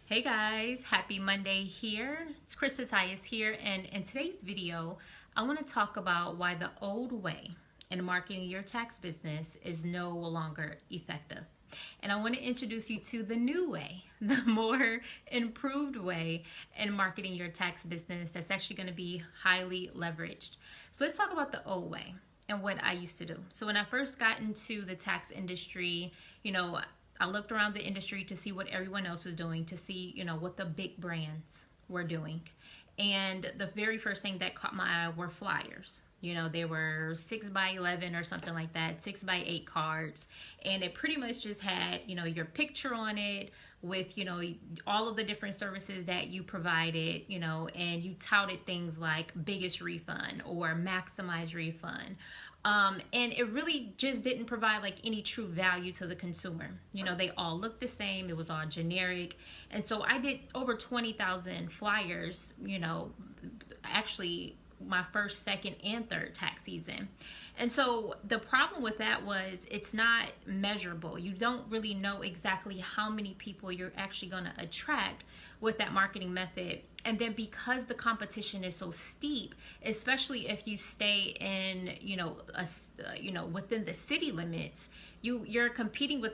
Hey guys, happy Monday here. It's Krista Tyus here, and in today's video, I want to talk about why the old way in marketing your tax business is no longer effective. And I want to introduce you to the new way, the more improved way in marketing your tax business that's actually going to be highly leveraged. So let's talk about the old way and what I used to do. So when I first got into the tax industry, I looked around the industry to see what everyone else was doing, to see, what the big brands were doing. And the very first thing that caught my eye were flyers. They were 6x11 or something like that, 6x8 cards. And it pretty much just had, your picture on it with, all of the different services that you provided, and you touted things like biggest refund or maximize refund. And it really just didn't provide like any true value to the consumer. They all looked the same. It was all generic. And so I did over 20,000 flyers, actually my first, second, and third tax season. And so the problem with that was it's not measurable. You don't really know exactly how many people you're actually going to attract with that marketing method. And then because the competition is so steep, especially if you stay in, within the city limits, you're competing with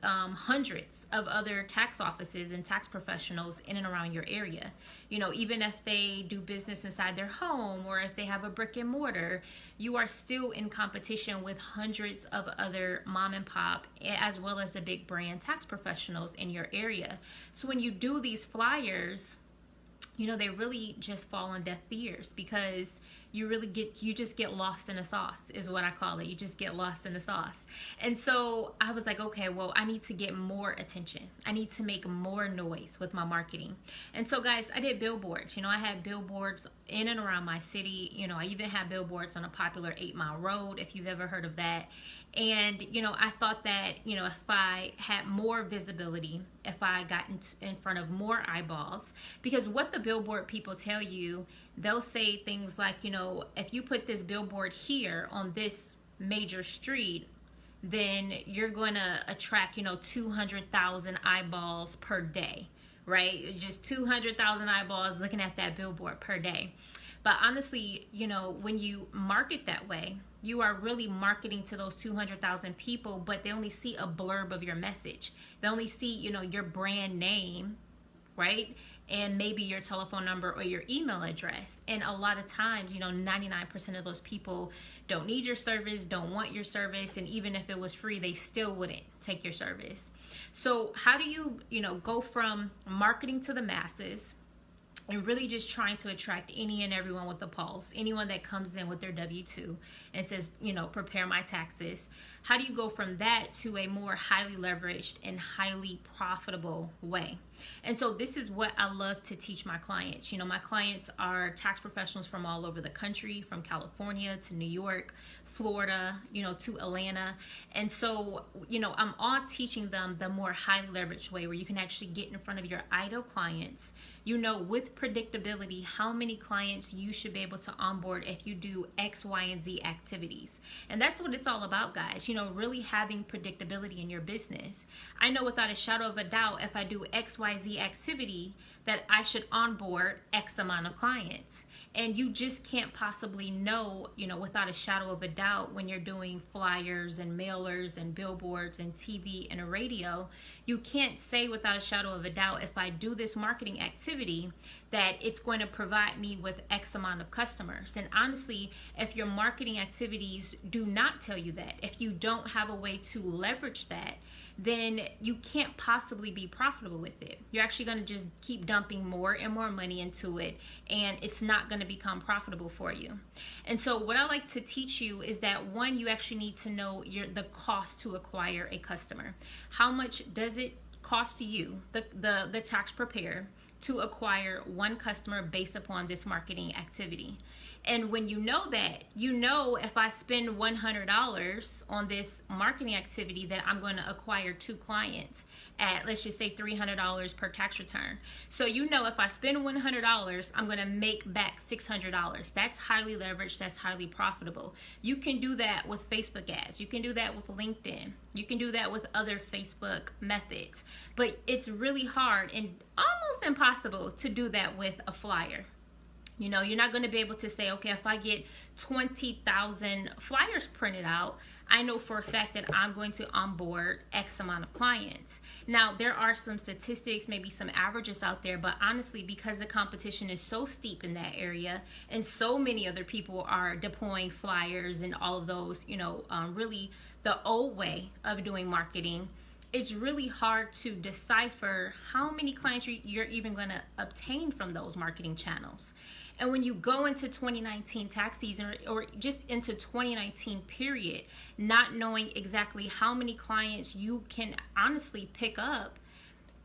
hundreds of other tax offices and tax professionals in and around your area. Even if they do business inside their home or if they have a brick and mortar, you are still in competition with hundreds of other mom and pop as well as the big brand tax professionals in your area. So when you do these flyers, they really just fall on deaf ears because you just get lost in the sauce is what I call it. You just get lost in the sauce. And so I was like, okay, well, I need to get more attention. I need to make more noise with my marketing. And so guys, I did billboards. I had billboards in and around my city. I even had billboards on a popular 8-mile road, if you've ever heard of that. And, I thought that, if I had more visibility, if I got in front of more eyeballs, because what the billboard people tell you, they'll say things like, if you put this billboard here on this major street, then you're going to attract, 200,000 eyeballs per day, right? Just 200,000 eyeballs looking at that billboard per day. But honestly, when you market that way, you are really marketing to those 200,000 people, but they only see a blurb of your message. They only see, your brand name, right? And maybe your telephone number or your email address. And a lot of times, 99% of those people don't need your service, don't want your service. And even if it was free, they still wouldn't take your service. So how do you, go from marketing to the masses and really just trying to attract any and everyone with a pulse, anyone that comes in with their W-2 and says, prepare my taxes? How do you go from that to a more highly leveraged and highly profitable way? And so this is what I love to teach my clients. My clients are tax professionals from all over the country, from California to New York, Florida, to Atlanta. And so, I'm all teaching them the more highly leveraged way where you can actually get in front of your ideal clients, with predictability, how many clients you should be able to onboard if you do X, Y, and Z activities. And that's what it's all about, guys. Really having predictability in your business. I know without a shadow of a doubt, if I do X, Y, Z activity, that I should onboard X amount of clients. And you just can't possibly know, without a shadow of a doubt when you're doing flyers and mailers and billboards and TV and a radio. You can't say without a shadow of a doubt, if I do this marketing activity, that it's going to provide me with X amount of customers. And honestly, if your marketing activities do not tell you that, if you don't have a way to leverage that, then you can't possibly be profitable with it. You're actually going to just keep dumping more and more money into it, and it's not going to become profitable for you. And so what I like to teach you is that, one, you actually need to know the cost to acquire a customer. How much does it cost you, the tax preparer, to acquire one customer based upon this marketing activity. And when you know that, you know if I spend $100 on this marketing activity that I'm going to acquire 2 clients at, let's just say $300 per tax return. So you know if I spend $100, I'm going to make back $600. That's highly leveraged. That's highly profitable. You can do that with Facebook ads. You can do that with LinkedIn. You can do that with other Facebook methods. But it's really hard and almost impossible to do that with a flyer. You know, you're not going to be able to say, okay, if I get 20,000 flyers printed out, I know for a fact that I'm going to onboard X amount of clients. Now, there are some statistics, maybe some averages out there, but honestly, because the competition is so steep in that area and so many other people are deploying flyers and all of those, you know, really the old way of doing marketing, it's really hard to decipher how many clients you're even going to obtain from those marketing channels. And when you go into 2019 tax season or just into 2019 period, not knowing exactly how many clients you can honestly pick up,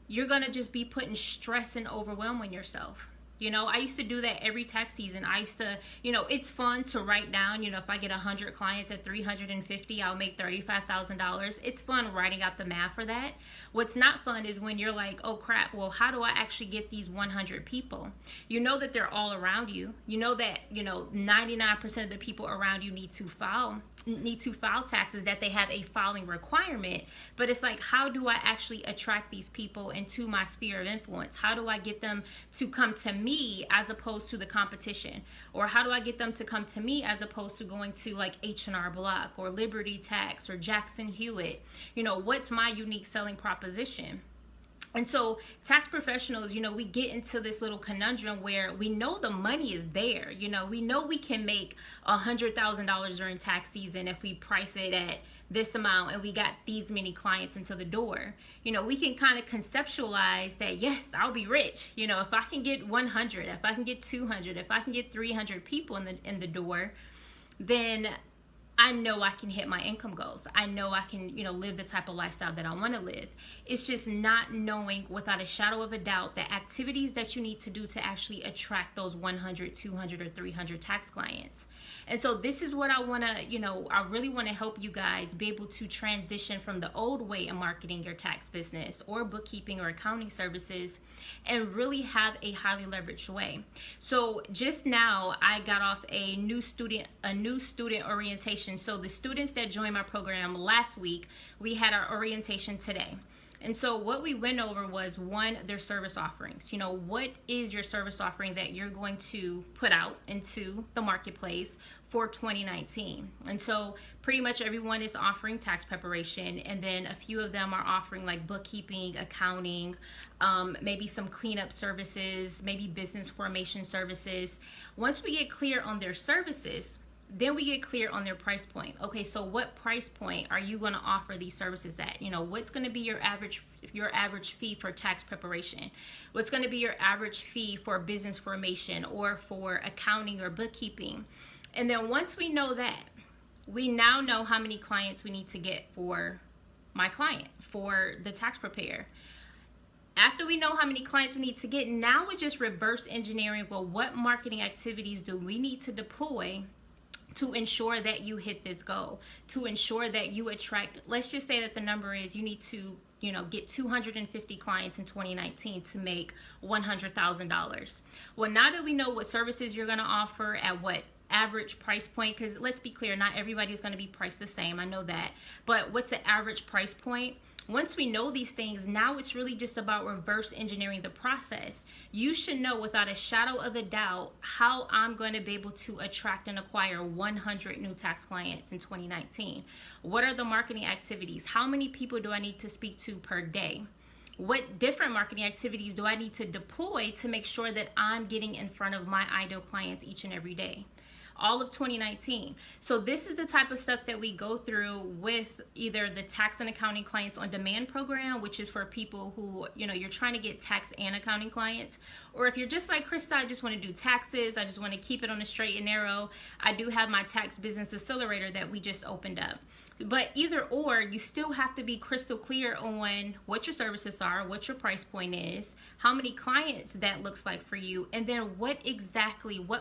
you're going to just be putting stress and overwhelming yourself. You know, I used to do that every tax season. I used to, you know, it's fun to write down, you know, if I get 100 clients at 350, I'll make $35,000. It's fun writing out the math for that. What's not fun is when you're like, oh crap, well, how do I actually get these 100 people? You know that they're all around you. You know that, you know, 99% of the people around you need to file taxes, that they have a filing requirement. But it's like, how do I actually attract these people into my sphere of influence? How do I get them to come to me as opposed to the competition? Or how do I get them to come to me as opposed to going to like H&R Block or Liberty Tax or Jackson Hewitt? You know, what's my unique selling proposition? And so tax professionals, you know, we get into this little conundrum where we know the money is there. You know we can make $100,000 during tax season if we price it at this amount and we got these many clients into the door. You know, we can kind of conceptualize that, yes, I'll be rich. You know, if I can get 100, if I can get 200, if I can get 300 people in the door, then I know I can hit my income goals. I know I can, you know, live the type of lifestyle that I want to live. It's just not knowing without a shadow of a doubt the activities that you need to do to actually attract those 100, 200, or 300 tax clients. And so this is what I want to, you know, I really want to help you guys be able to transition from the old way of marketing your tax business or bookkeeping or accounting services and really have a highly leveraged way. So just now I got off a new student orientation. So the students that joined my program last week, we had our orientation today. And so what we went over was, one, their service offerings. You know, what is your service offering that you're going to put out into the marketplace for 2019? And so pretty much everyone is offering tax preparation, and then a few of them are offering like bookkeeping, accounting, maybe some cleanup services, maybe business formation services. Once we get clear on their services, then we get clear on their price point. Okay, so what price point are you going to offer these services at? You know, what's going to be your average fee for tax preparation? What's going to be your average fee for business formation or for accounting or bookkeeping? And then once we know that, we now know how many clients we need to get for my client, for the tax preparer. After we know how many clients we need to get, now we're just reverse engineering. Well, what marketing activities do we need to deploy to ensure that you hit this goal, to ensure that you attract, let's just say that the number is you need to, you know, get 250 clients in 2019 to make $100,000. Well, now that we know what services you're going to offer at what average price point, because let's be clear, not everybody is going to be priced the same, I know that, but what's the average price point? Once we know these things, now it's really just about reverse engineering the process. You should know without a shadow of a doubt how I'm going to be able to attract and acquire 100 new tax clients in 2019. What are the marketing activities? How many people do I need to speak to per day? What different marketing activities do I need to deploy to make sure that I'm getting in front of my ideal clients each and every day? all of 2019. So this is the type of stuff that we go through with either the tax and accounting clients on demand program, which is for people who, you know, you're trying to get tax and accounting clients, or if you're just like Krista, I just want to do taxes, I just want to keep it on the straight and narrow, I do have my tax business accelerator that we just opened up. But either or, you still have to be crystal clear on what your services are, what your price point is, how many clients that looks like for you, and then what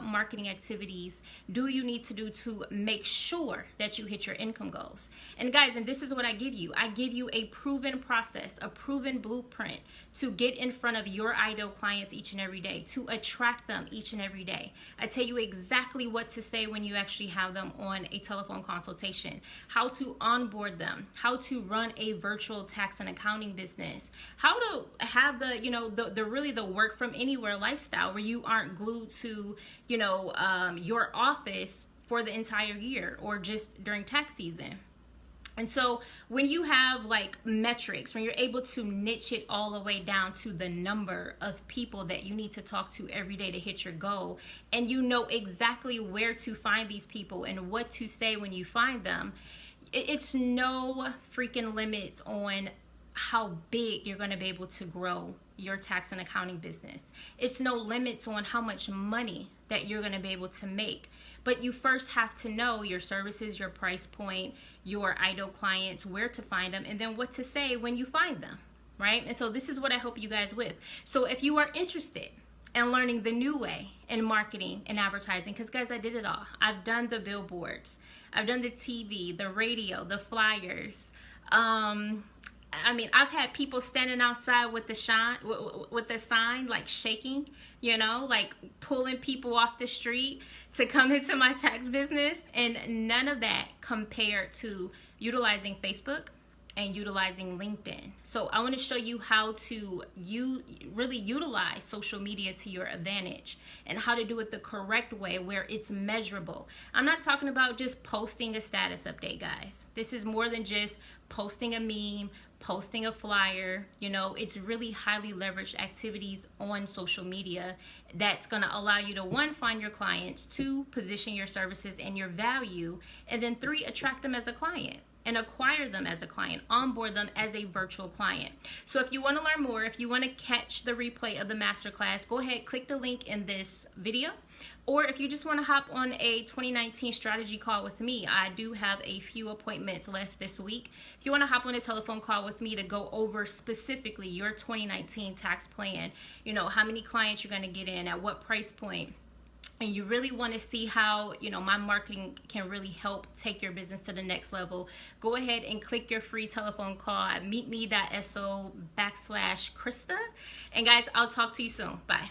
marketing activities do you need to do to make sure that you hit your income goals. And guys, and this is what I give you. I give you a proven process, a proven blueprint to get in front of your ideal clients each and every day, to attract them each and every day. I tell you exactly what to say when you actually have them on a telephone consultation, how to onboard them, how to run a virtual tax and accounting business, how to have the, you know, the really the work from anywhere lifestyle where you aren't glued to, you know, your office for the entire year or just during tax season. And so when you have like metrics, when you're able to niche it all the way down to the number of people that you need to talk to every day to hit your goal, and you know exactly where to find these people and what to say when you find them, it's no freaking limits on how big you're going to be able to grow your tax and accounting business. It's no limits on how much money that you're going to be able to make. But you first have to know your services, your price point, your ideal clients, where to find them, and then what to say when you find them, right? And so this is what I help you guys with. So if you are interested in learning the new way in marketing and advertising, because guys, I did it all. I've done the billboards, I've done the TV, the radio, the flyers. I mean, I've had people standing outside with the sign, like shaking, you know, like pulling people off the street to come into my tax business. And none of that compared to utilizing Facebook and utilizing LinkedIn. So I want to show you how to really utilize social media to your advantage and how to do it the correct way where it's measurable. I'm not talking about just posting a status update, guys. This is more than just posting a meme, posting a flyer. You know, it's really highly leveraged activities on social media that's going to allow you to, 1, find your clients, 2, position your services and your value, and then 3, attract them as a client and acquire them as a client, onboard them as a virtual client. So if you want to learn more, if you want to catch the replay of the masterclass, go ahead, click the link in this video. Or if you just want to hop on a 2019 strategy call with me, I do have a few appointments left this week. If you want to hop on a telephone call with me to go over specifically your 2019 tax plan, you know, how many clients you're going to get in, at what price point, and you really want to see how, you know, my marketing can really help take your business to the next level, go ahead and click your free telephone call at meetme.so/Krista. And guys, I'll talk to you soon. Bye.